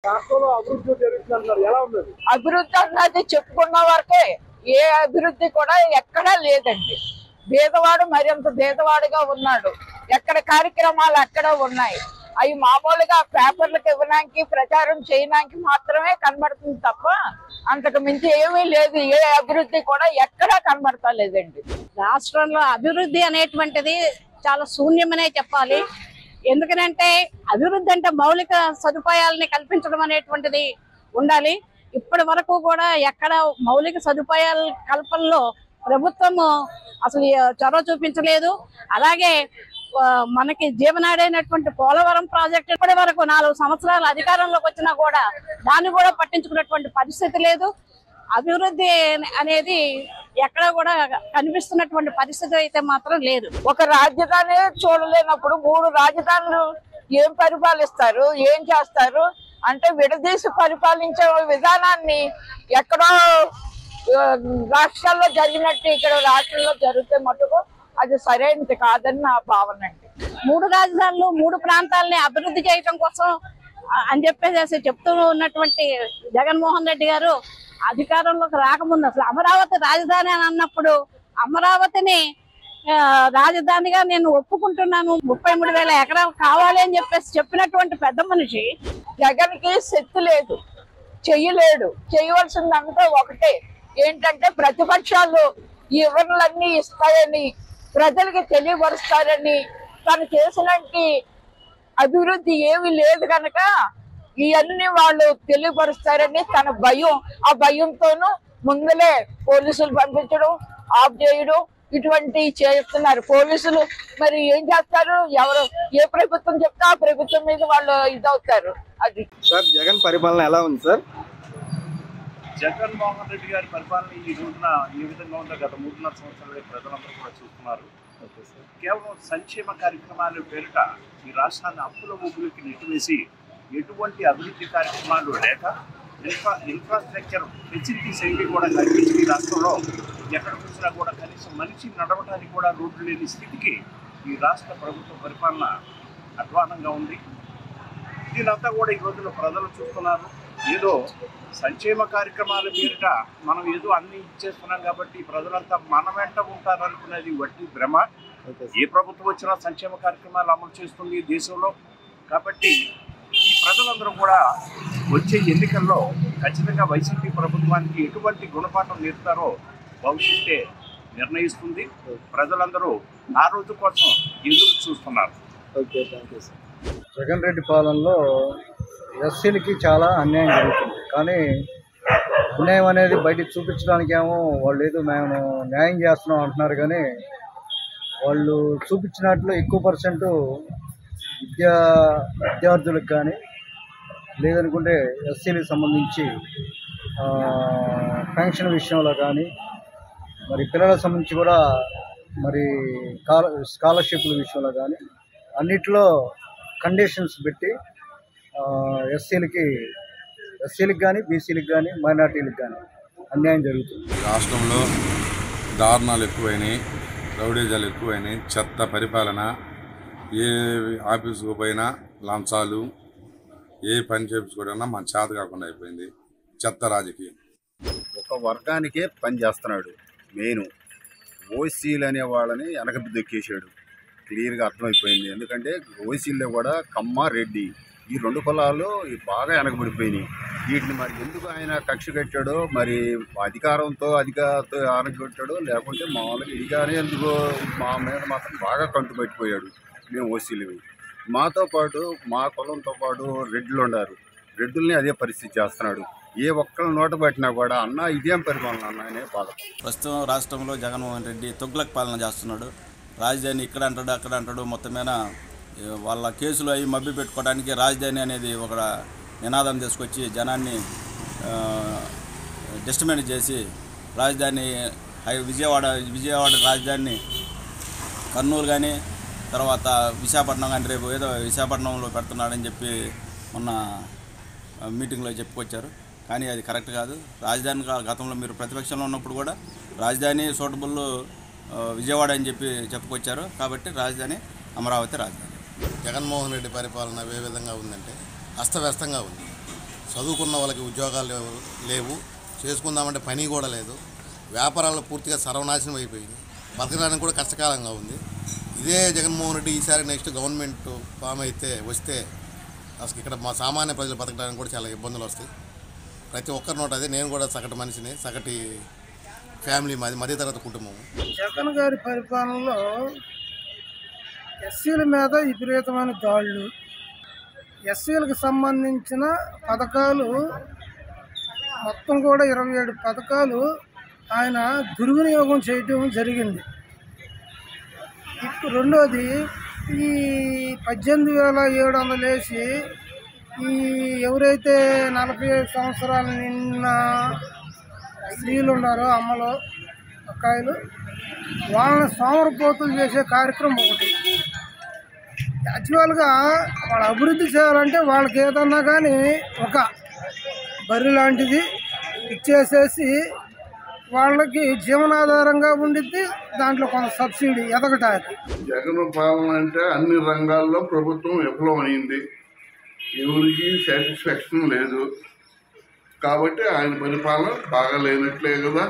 రాష్ట్రంలో అభివృద్ధి జరుగుతుందంటారు, ఎలా ఉంది? అభివృద్ధి అన్నది చెప్పుకున్న వరకే, ఏ అభివృద్ధి కూడా ఎక్కడా లేదండి. పేదవాడు మరింత పేదవాడుగా ఉన్నాడు. ఎక్కడ కార్యక్రమాలు అక్కడ ఉన్నాయి. అవి మామూలుగా పేపర్లకు ఇవ్వడానికి ప్రచారం చేయడానికి మాత్రమే కనబడుతుంది తప్ప అంతకు మించి ఏమీ లేదు. ఏ అభివృద్ధి కూడా ఎక్కడా కనబడతలేదండి. రాష్ట్రంలో అభివృద్ధి అనేటువంటిది చాలా శూన్యమనే చెప్పాలి. ఎందుకనంటే అభివృద్ధి అంటే మౌలిక సదుపాయాలని కల్పించడం అనేటువంటిది ఉండాలి. ఇప్పటి వరకు కూడా ఎక్కడ మౌలిక సదుపాయాల కల్పనలో ప్రభుత్వము అసలు చొరవ చూపించలేదు. అలాగే మనకి జీవనాడైనటువంటి పోలవరం ప్రాజెక్టు ఇప్పటి వరకు 4 సంవత్సరాలు అధికారంలోకి వచ్చినా కూడా దాన్ని కూడా పట్టించుకున్నటువంటి పరిస్థితి లేదు. అభివృద్ధి అనేది ఎక్కడ కూడా కనిపిస్తున్నటువంటి పరిస్థితి అయితే మాత్రం లేదు. ఒక రాజధాని చూడలేనప్పుడు 3 రాజధానులు ఏం పరిపాలిస్తారు, ఏం చేస్తారు అంటే విడదీసి పరిపాలించే విధానాన్ని ఎక్కడో రాష్ట్రాల్లో జరిగినట్టు ఇక్కడ రాష్ట్రంలో జరిగితే మటుకు అది సరైనది కాదని నా భావన అండి. 3 రాజధానులు 3 ప్రాంతాలని అభివృద్ధి చేయడం కోసం అని చెప్పేసి చెప్తూ ఉన్నటువంటి జగన్మోహన్ రెడ్డి గారు అధికారంలోకి రాకముందు అసలు అమరావతి రాజధాని అని అన్నప్పుడు అమరావతిని రాజధానిగా నేను ఒప్పుకుంటున్నాను, 33,000 ఎకరాలు కావాలి అని చెప్పేసి చెప్పినటువంటి పెద్ద మనిషి జగన్కి శక్తి లేదు, చెయ్యలేడు. చేయవలసిందంతా ఒకటే, ఏంటంటే ప్రతిపక్షాలు ఈ వివరణలన్నీ ఇస్తాయని ప్రజలకి తెలియపరుస్తారని, తను చేసినట్టు అభివృద్ధి ఏమీ లేదు కనుక ఇవన్నీ వాళ్ళు తెలియపరుస్తారని తన భయం. ఆ భయంతోనూ ముందులే పోలీసులు పంపించడం, ఆఫ్ చేయడం ఇటువంటివి చేస్తున్నారు. పోలీసులు మరి ఏం చేస్తారు, ఎవరు ఏ ప్రభుత్వం చెప్తే ఆ ప్రభుత్వం మీద వాళ్ళు ఇదవుతారు. అది సార్ జగన్ పరిపాలన ఎలా ఉంది సార్? జగన్మోహన్ రెడ్డి గారి పరిపాలన ఈ రోజున ఏ విధంగా ఉందో గత 3.5 సంవత్సరాలు ప్రజలందరూ కూడా చూస్తున్నారు. కేవలం సంక్షేమ కార్యక్రమాల పేరిట ఈ రాష్ట్రాన్ని అప్పుల ఊపులకి నెట్టివేసి ఎటువంటి అభివృద్ధి కార్యక్రమాలు లేక ఇన్ఫ్రాస్ట్రక్చర్ ఫెసిలిటీస్ ఏవి కూడా కల్పించి ఈ రాష్ట్రంలో ఎక్కడ చూసినా కూడా కనీసం మనిషి నడవడానికి కూడా రోడ్లు లేని స్థితికి ఈ రాష్ట్ర ప్రభుత్వ పరిపాలన అధ్వానంగా ఉంది. దీనంతా కూడా ఈ రోజుల్లో ప్రజలు చూస్తున్నారు. ఏదో సంక్షేమ కార్యక్రమాల పేరిట మనం ఏదో అన్ని ఇచ్చేస్తున్నాం కాబట్టి ప్రజలంతా మన వెంట ఉంటారనుకునేది వట్టి భ్రమ. ఏ ప్రభుత్వం వచ్చినా సంక్షేమ కార్యక్రమాలు అమలు చేస్తుంది దేశంలో. కాబట్టి ఈ ప్రజలందరూ కూడా వచ్చే ఎన్నికల్లో ఖచ్చితంగా వైసీపీ ప్రభుత్వానికి ఎటువంటి గుణపాఠం నేర్పుతారో భవిష్యత్తే నిర్ణయిస్తుంది. ప్రజలందరూ ఆ రోజు కోసం ఎదురు చూస్తున్నారు. Okay, thank you sir. Jagan Reddy పాలనలో ఎస్సీలకి చాలా అన్యాయం జరుగుతుంది. కానీ అన్యాయం అనేది బయటికి చూపించడానికి ఏమో వాళ్ళు ఏదో మేము న్యాయం చేస్తున్నాం అంటున్నారు. కానీ వాళ్ళు చూపించినట్లు ఎక్కువ పర్సెంట్ విద్యార్థులకు కానీ లేదనుకుంటే ఎస్సీలకు సంబంధించి పెన్షన్ విషయంలో కానీ మరి పిల్లలకు సంబంధించి కూడా మరి స్కాలర్షిప్ల విషయంలో కానీ అన్నిట్లో కండిషన్స్ పెట్టి ఎస్సీలకు కానీ బీసీలకు కానీ మైనార్టీలకు కానీ అన్యాయం జరుగుతుంది. రాష్ట్రంలో దారుణాలు ఎక్కువైనాయి, రౌడీజాలు ఎక్కువైనాయి, చెత్త పరిపాలన, ఏ ఆఫీసుకు పోయినా లంచాలు, ఏ పని చేయించుకోవడన్నా మన చేత కాకుండా అయిపోయింది. చెత్త రాజకీయం. ఒక వర్గానికే పని చేస్తున్నాడు. మెయిన్ ఓసీలు అనే వాళ్ళని వెనకబి దొక్కేసాడు. క్లియర్గా అర్థమైపోయింది. ఎందుకంటే ఓసీల్లో కూడా కమ్మ, రెడ్డి ఈ 2 కులాలు బాగా వెనకబడిపోయినాయి. వీటిని మరి ఎందుకు ఆయన కక్ష కట్టాడో, మరి అధికారంతో ఆనగొట్టాడో లేకుంటే మామూలుగా ఇదిగానే ఎందుకో మా మీద మాత్రం బాగా కంటుపట్టిపోయాడు. మేము ఓసీలు మాతో పాటు మా కులంతో పాటు రెడ్లు ఉన్నారు. రెడ్డుల్ని అదే పరిస్థితి చేస్తున్నాడు. ఏ ఒక్కరు నోట పట్టినా కూడా అన్న ఇదేం పరిపాలన అన్న అనే బాధ. ప్రస్తుతం రాష్ట్రంలో జగన్మోహన్ రెడ్డి తొగ్లక్ పాలన చేస్తున్నాడు. రాజధాని ఇక్కడ అంటాడు, అక్కడ అంటాడు. మొత్తం మీద వాళ్ళ కేసులు అవి మభ్య పెట్టుకోవడానికి రాజధాని అనేది ఒక నినాదం తీసుకొచ్చి జనాన్ని డిస్టర్బెన్స్ చేసి రాజధాని విజయవాడ రాజధాని కర్నూలు కానీ తర్వాత విశాఖపట్నం కానీ రేపు ఏదో విశాఖపట్నంలో పెడుతున్నాడని చెప్పి మొన్న మీటింగ్లో చెప్పుకొచ్చారు. కానీ అది కరెక్ట్ కాదు. రాజధాని గతంలో మీరు ప్రతిపక్షంలో ఉన్నప్పుడు కూడా రాజధాని సూటబుల్ విజయవాడ అని చెప్పి చెప్పుకొచ్చారు. కాబట్టి రాజధాని అమరావతి రాజధాని. జగన్మోహన్ రెడ్డి పరిపాలన ఏ విధంగా ఉందంటే అస్తవ్యస్తంగా ఉంది. చదువుకున్న వాళ్ళకి ఉద్యోగాలు లేవు, చేసుకుందామంటే పని కూడా లేదు, వ్యాపారాలు పూర్తిగా సర్వనాశనం అయిపోయింది, బతకడానికి కూడా కష్టకాలంగా ఉంది. ఇదే జగన్మోహన్ రెడ్డి ఈసారి నెక్స్ట్ గవర్నమెంట్ ఫామ్ అయితే వస్తే అసలు ఇక్కడ మా సామాన్య ప్రజలు బతకడానికి కూడా చాలా ఇబ్బందులు వస్తాయి. ప్రతి ఒక్కరి నోట అదే. నేను కూడా సగటు మనిషిని, సగటి ఫ్యామిలీ మాది, మధ్యతరగతి కుటుంబం. జగన్ గారి పరిపాలనలో ఎస్సీల మీద విపరీతమైన దాడులు, ఎస్సీలకు సంబంధించిన పథకాలు మొత్తం కూడా 27 పథకాలు ఆయన దుర్వినియోగం చేయటం జరిగింది. ఇప్పుడు రెండోది, ఈ 18,700 వేసి ఈ ఎవరైతే 45 సంవత్సరాలు నిన్న స్త్రీలు ఉన్నారో, అమ్మలు అక్కాయలు, వాళ్ళని సోమరపోతులు చేసే కార్యక్రమం ఒకటి. యాక్చువల్గా వాళ్ళు అభివృద్ధి చేయాలంటే వాళ్ళకి ఏదన్నా కానీ ఒక బర్రె లాంటిది ఇచ్చేసేసి వాళ్ళకి జీవనాధారంగా ఉండిద్ది, దాంట్లో కొంత సబ్సిడీ ఎదగటానికి. జగన్ పాలన అంటే అన్ని రంగాల్లో ప్రభుత్వం విఫలమైంది, ఎవరికి సాటిస్ఫాక్షన్ లేదు, కాబట్టి ఆయన పరిపాలన బాగా లేనట్లే కదా.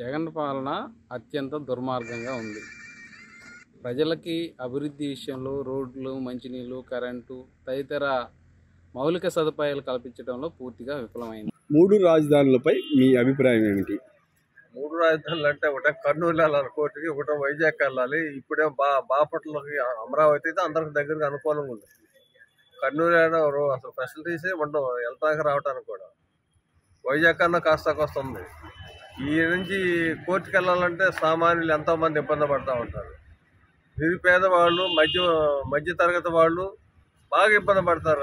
జగన్ పాలన అత్యంత దుర్మార్గంగా ఉంది. ప్రజలకి అభివృద్ధి విషయంలో రోడ్లు, మంచినీళ్ళు, కరెంటు తదితర మౌలిక సదుపాయాలు కల్పించడంలో పూర్తిగా విఫలమైంది. 3 రాజధానులపై మీ అభిప్రాయం ఏమిటి? 3 రాజధానులు అంటే ఒకటే కర్నూలు వెళ్ళాలి కోర్టుకి, ఒకటే వైజాగ్ వెళ్ళాలి. ఇప్పుడే బాపట్లకి అమరావతి అయితే అందరికి దగ్గరగా అనుకూలంగా ఉంది. కర్నూలు అసలు ఫెసిలిటీసే ఉండవు వెళ్తాక రావడానికి కూడా. వైజాగ్ కన్నా కాస్త ఉంది. ఈ నుంచి కోర్టుకి వెళ్ళాలంటే సామాన్యులు ఎంతోమంది ఇబ్బంది పడుతూ ఉంటారు. నిరుపేదవాళ్ళు, మధ్య తరగతి వాళ్ళు బాగా ఇబ్బంది పడతారు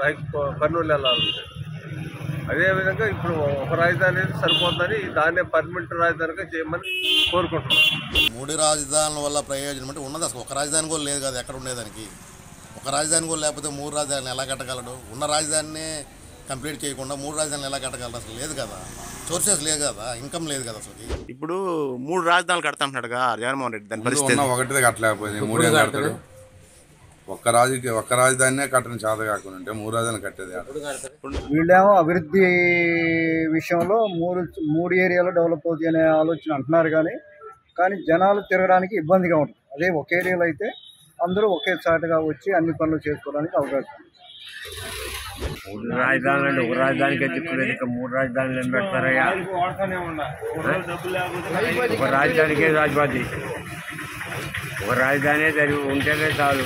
కర్నూలు వెళ్ళాలంటే. అదేవిధంగా ఇప్పుడు ఒక రాజధాని సరిపోతుందని దాన్నే పర్మనెంట్ రాజధానిగా చేయమని కోరుకుంటున్నాం. 3 రాజధానుల వల్ల ప్రయోజనం అంటే ఉన్నది అసలు ఒక రాజధాని కూడా లేదు కదా ఎక్కడ ఉండేదానికి. ఒక రాజధాని కూడా లేకపోతే 3 రాజధానులు ఎలా కట్టగలడు? ఉన్న రాజధానినే కంప్లీట్ చేయకుండా 3 రాజధానులు ఎలా కట్టగలరు? అసలు లేదు కదా, సోర్సెస్ లేదు కదా, ఇన్కమ్ లేదు కదా అసలు. ఇప్పుడు 3 రాజధానులు కడతాంటున్నాడుగా జగన్మోహన్ రెడ్డి, దాని పరిస్థితి ఒకటిదే కట్టలేకపోయింది, 3 కడతాడు. ఒక్క రాజధానినే కట్టని చేత కాకుండా 3 రాజధానులు కట్టేది. వీళ్ళేమో అభివృద్ధి విషయంలో 3 ఏరియాలో డెవలప్ అవుతాయి అనే ఆలోచన అంటున్నారు, కానీ జనాలు తిరగడానికి ఇబ్బందిగా ఉంటుంది. అదే ఒక ఏరియాలో అయితే అందరూ ఒకే చాటుగా వచ్చి అన్ని పనులు చేసుకోవడానికి అవకాశం. 3 రాజధానులు అంటే ఒక రాజధానికి దిక్కులేదు, ఇక 3 రాజధానులు ఏం పెడతారయ్యా? ఒక రాజధానికే రాజధాని, ఒక రాజధానే జరిగి ఉంటేనే చాలు.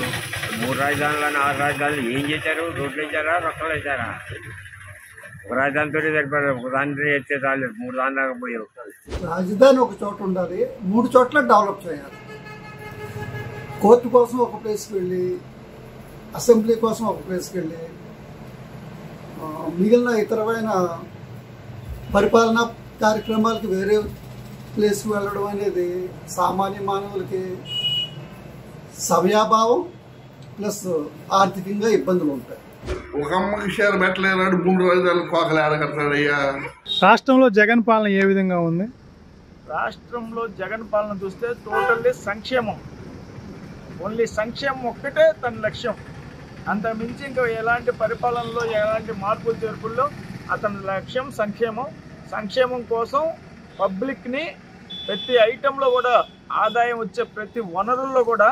3 రాజధానులు 6 రాజధానులు ఏం చేశారు? రోడ్లు వేసారా, రొక్కలు వేసారా? ఒక రాజధానితో సరిపడారు, ఒక దాని వేస్తే చాలు, 3 దాని దాకా పోయారు. రాజధాని ఒక చోట ఉండాలి, 3 చోట్ల డెవలప్ చేయాలి. కోర్టు కోసం ఒక ప్లేస్కి వెళ్ళి, అసెంబ్లీ కోసం ఒక ప్లేస్కి వెళ్ళి, మిగిలిన ఇతరమైన పరిపాలనా కార్యక్రమాలకి వేరే ప్లేస్కి వెళ్ళడం అనేది సామాన్య మానవులకి సమయాభావం ప్లస్ ఆర్థికంగా ఇబ్బందులు ఉంటాయి. ఒక అమ్మకి షేర్ పెట్టలేనాడు 3 రాజధానులు కోకలు ఆడగడతాడయ్యా. రాష్ట్రంలో జగన్ పాలన ఏ విధంగా ఉంది? రాష్ట్రంలో జగన్ పాలన చూస్తే టోటల్లీ సంక్షేమం, ఓన్లీ సంక్షేమం ఒక్కటే తన లక్ష్యం. అంత మించి ఇంకా ఎలాంటి పరిపాలనలో ఎలాంటి మార్పులు చేర్పుల్లో అతని లక్ష్యం సంక్షేమం. సంక్షేమం కోసం పబ్లిక్ని ప్రతి ఐటెంలో కూడా ఆదాయం వచ్చే ప్రతి వనరుల్లో కూడా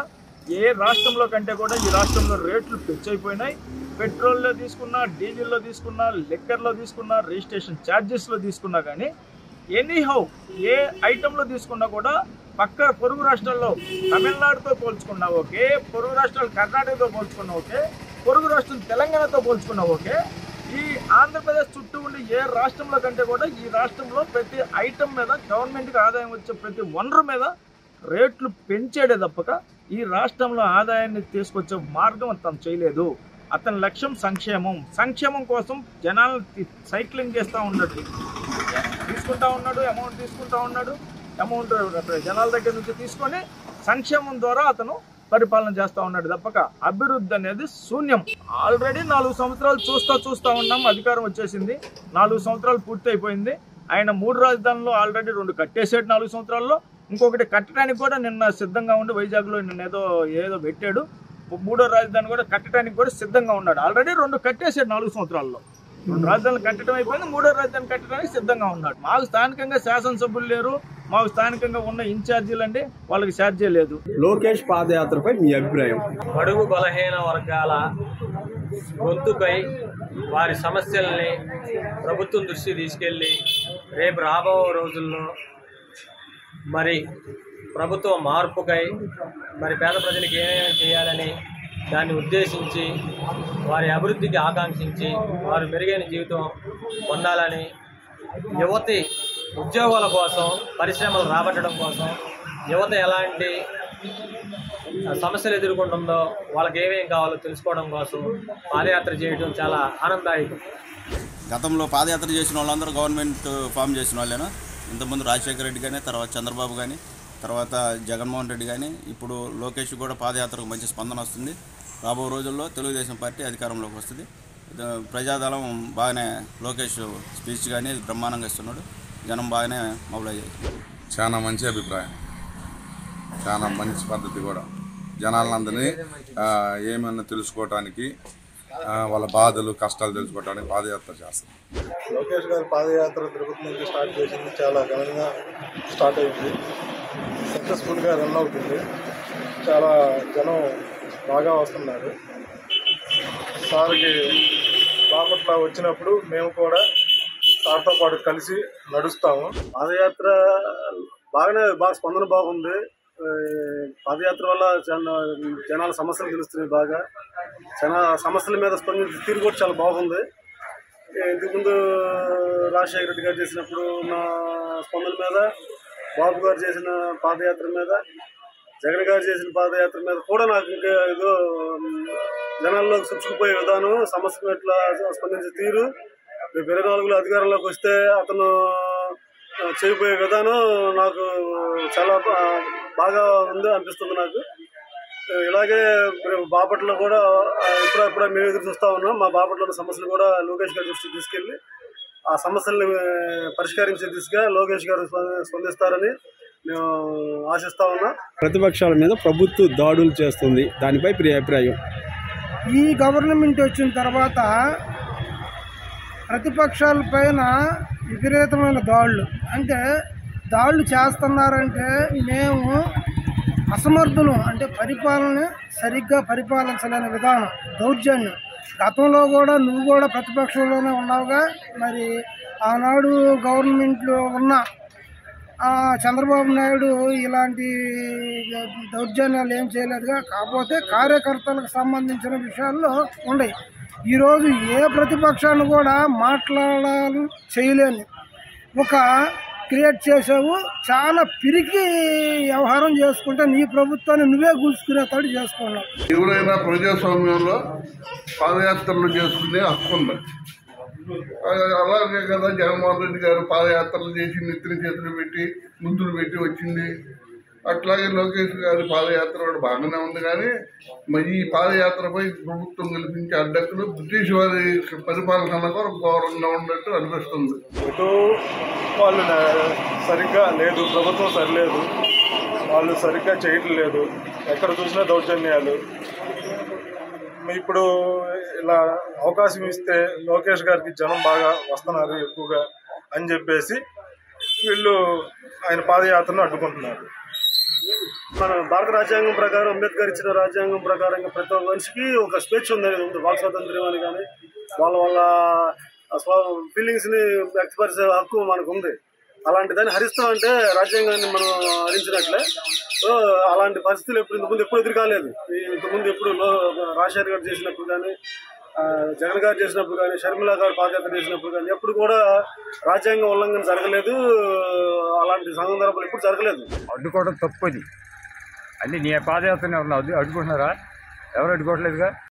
ఏ రాష్ట్రంలో కంటే కూడా ఈ రాష్ట్రంలో రేట్లు పెంచైపోయినాయి. పెట్రోల్లో తీసుకున్నా, డీజిల్లో తీసుకున్నా, లిక్కర్లో తీసుకున్నా, రిజిస్ట్రేషన్ ఛార్జెస్లో తీసుకున్నా కానీ ఎనీహౌ ఏ ఐటెంలో తీసుకున్నా కూడా పక్క పొరుగు రాష్ట్రాల్లో తమిళనాడుతో పోల్చుకున్నా ఓకే, పొరుగు రాష్ట్రాలు కర్ణాటకతో పోల్చుకున్నా ఓకే, పొరుగు రాష్ట్రం తెలంగాణతో పోల్చుకున్నా ఓకే, ఈ ఆంధ్రప్రదేశ్ చుట్టూ ఉండే ఏ రాష్ట్రంలో కంటే కూడా ఈ రాష్ట్రంలో ప్రతి ఐటెం మీద గవర్నమెంట్కి ఆదాయం వచ్చే ప్రతి వనరు మీద రేట్లు పెంచేడే తప్పక ఈ రాష్ట్రంలో ఆదాయాన్ని తీసుకొచ్చే మార్గం అతను చేయలేదు. అతని లక్ష్యం సంక్షేమం. సంక్షేమం కోసం జనాలను సైక్లింగ్ చేస్తూ ఉన్నాడు, తీసుకుంటా ఉన్నాడు, అమౌంట్ తీసుకుంటా ఉన్నాడు, అమౌంట్ జనాల దగ్గర నుంచి తీసుకొని సంక్షేమం ద్వారా అతను పరిపాలన చేస్తూ ఉన్నాడు తప్పక అభివృద్ధి అనేది శూన్యం. ఆల్రెడీ 4 సంవత్సరాలు చూస్తూ ఉన్నాం, అధికారం వచ్చేసింది, 4 సంవత్సరాలు పూర్తి అయిపోయింది. ఆయన 3 రాజధానులు ఆల్రెడీ 2 కట్టేసాడు 4 సంవత్సరాల్లో, ఇంకొకటి కట్టడానికి కూడా నిన్న సిద్ధంగా ఉండి వైజాగ్లో నిన్న ఏదో పెట్టాడు. 3వ రాజధాని కూడా కట్టడానికి కూడా సిద్ధంగా ఉన్నాడు. ఆల్రెడీ 2 కట్టేసాడు 4 సంవత్సరాల్లో. 2 రాజధానులు కట్టడం అయిపోయింది, 3వ రాజధాని కట్టడానికి సిద్ధంగా ఉన్నాడు. మాకు స్థానికంగా శాసనసభ్యులు లేరు, మాకు స్థానికంగా ఉన్న ఇన్ఛార్జీలు అంటే వాళ్ళకి ఛార్జీ లేదు. లోకేష్ పాదయాత్రపై మీ అభిప్రాయం? బడుగు బలహీన వర్గాల గొంతుకై వారి సమస్యల్ని ప్రభుత్వం దృష్టి తీసుకెళ్ళి రేపు రాబో రోజుల్లో మరి ప్రభుత్వ మార్పుకై మరి పేద ప్రజలకు ఏమేమి చేయాలని దాన్ని ఉద్దేశించి వారి అభివృద్ధికి ఆకాంక్షించి వారు మెరుగైన జీవితం పొందాలని యువతి ఉద్యోగాల కోసం, పరిశ్రమలు రాబట్టడం కోసం, యువత ఎలాంటి సమస్యలు ఎదుర్కొంటుందో వాళ్ళకి ఏమేం కావాలో తెలుసుకోవడం కోసం పాదయాత్ర చేయడం చాలా ఆనందదాయకం. గతంలో పాదయాత్ర చేసిన వాళ్ళందరూ గవర్నమెంట్ ఫామ్ చేసిన వాళ్ళేనా? ఇంతకుముందు రాజశేఖర రెడ్డి కానీ, తర్వాత చంద్రబాబు కానీ, తర్వాత జగన్మోహన్ రెడ్డి కానీ, ఇప్పుడు లోకేష్ కూడా పాదయాత్రకు మంచి స్పందన వస్తుంది. రాబో రోజుల్లో తెలుగుదేశం పార్టీ అధికారంలోకి వస్తుంది. ప్రజాదళం బాగానే లోకేష్ స్పీచ్ కానీ బ్రహ్మాండంగా ఇస్తున్నాడు. జనం బాగానే మొబైలైజ్ చేస్తారు. చాలా మంచి అభిప్రాయం, చాలా మంచి పద్ధతి కూడా. జనాలందరినీ ఏమన్నా తెలుసుకోవటానికి, వాళ్ళ బాధలు కష్టాలు తెలుసుకోవటానికి పాదయాత్ర చేస్తారు. లోకేష్ గారు పాదయాత్ర తిరుపతి నుంచి స్టార్ట్ చేసింది చాలా ఘనంగా స్టార్ట్ అయింది, సక్సెస్ఫుల్గా రన్ అవుతుంది. చాలా జనం బాగా వస్తున్నారు. సార్కి బాపట్ల వచ్చినప్పుడు మేము కూడా సార్తో పాటు కలిసి నడుస్తాము. పాదయాత్ర బాగా స్పందన బాగుంది. పాదయాత్ర వల్ల జనాల సమస్యలు తెలుస్తున్నాయి. బాగా చాలా సమస్యల మీద స్పందించే తీరు కూడా చాలా బాగుంది. ఇంతకుముందు రాజశేఖర రెడ్డి గారు చేసినప్పుడు ఉన్న స్పందన మీద, బాబు గారు చేసిన పాదయాత్ర మీద, జగన్ గారు చేసిన పాదయాత్ర మీద కూడా నాకు ఇంకా ఏదో జనాల్లోకి సుచ్చుకుపోయే విధానం, సమస్య ఎట్లా స్పందించే తీరు, 24లో అధికారంలోకి వస్తే అతను చేయబోయే విధానం నాకు చాలా బాగా ఉంది అనిపిస్తుంది. నాకు ఇలాగే బాపట్లలో కూడా ఇప్పుడప్పుడే మేము ఎదురు చూస్తూ ఉన్నాం. మా బాపట్లోని సమస్యలు కూడా లోకేష్ గారి దృష్టికి తీసుకెళ్ళి ఆ సమస్యల్ని పరిష్కరించే దిశగా లోకేష్ గారు స్పందిస్తారని మేము ఆశిస్తా ఉన్నాం. ప్రతిపక్షాల మీద ప్రభుత్వం దాడులు చేస్తుంది, దానిపై మీ అభిప్రాయం? ఈ గవర్నమెంట్ వచ్చిన తర్వాత ప్రతిపక్షాల పైన విపరీతమైన దాడులు, అంటే దాడులు చేస్తున్నారంటే మేము అసమర్థులు, అంటే పరిపాలన సరిగ్గా పరిపాలించలేని విధానం, దౌర్జన్యం. గతంలో కూడా నువ్వు కూడా ప్రతిపక్షంలోనే ఉన్నావుగా, మరి ఆనాడు గవర్నమెంట్లో ఉన్న చంద్రబాబు నాయుడు ఇలాంటి దౌర్జన్యాలు ఏం చేయలేదుగా. కాకపోతే కార్యకర్తలకు సంబంధించిన విషయాల్లో ఉన్నాయి. ఈరోజు ఏ ప్రతిపక్షాన్ని కూడా మాట్లాడాలని చేయలేని ఒక క్రియేట్ చేసావు. చాలా పిరికి వ్యవహారం చేసుకుంటే నీ ప్రభుత్వాన్ని నువ్వే కూల్చుకునేటట్టు చేసుకున్నావు. ఎవరైనా ప్రజాస్వామ్యంలో పాదయాత్రలు చేసుకునే హక్కు ఉంది. అలాగే కదా జగన్మోహన్ రెడ్డి గారు పాదయాత్రలు చేసి నెత్తిన చేతులు పెట్టి ముద్దులు పెట్టి వచ్చింది. అట్లాగే లోకేష్ గారి పాదయాత్ర కూడా బాగానే ఉంది. కానీ మరి ఈ పాదయాత్రపై ప్రభుత్వం కల్పించే అడ్డంకులు బ్రిటిష్ వారి పరిపాలన కూడా ఘోరంగా ఉన్నట్టు అనిపిస్తుంది. ఇటు వాళ్ళు సరిగ్గా లేదు, ప్రభుత్వం సరిలేదు, వాళ్ళు సరిగ్గా చేయటం లేదు, ఎక్కడ చూసినా దౌర్జన్యాలు. ఇప్పుడు ఇలా అవకాశం ఇస్తే లోకేష్ గారికి జనం బాగా వస్తున్నారు ఎక్కువగా అని చెప్పేసి వీళ్ళు ఆయన పాదయాత్రను అడ్డుకుంటున్నారు. మన భారత రాజ్యాంగం ప్రకారం, అంబేద్కర్ ఇచ్చిన రాజ్యాంగం ప్రకారంగా ప్రతి ఒక్క మనిషికి ఒక స్వేచ్ఛ ఉంది, వాక్ స్వాతంత్ర్యం అని. కానీ వాళ్ళ ఫీలింగ్స్ని వ్యక్తపరిచే హక్కు మనకు ఉంది. అలాంటి దాన్ని హరిస్తామంటే రాజ్యాంగాన్ని మనం హరించినట్లే. సో అలాంటి పరిస్థితులు ఇంతకుముందు ఎప్పుడు ఎదురు కాలేదు. ఇంతకుముందు ఎప్పుడు రాజశేఖర్ గారు చేసినప్పుడు కానీ, జగన్ గారు చేసినప్పుడు కానీ, షర్మిల గారు పాదయాత్ర చేసినప్పుడు కానీ ఎప్పుడు కూడా రాజ్యాంగం ఉల్లంఘన జరగలేదు. అలాంటి సందర్భాలు ఎప్పుడు జరగలేదు. అడ్డుకోవడం తప్పు. అది అంటే నీ పాదయాత్రని ఎవరు అడ్డుకుంటున్నారా? ఎవరు అడ్డుకోవట్లేదుగా.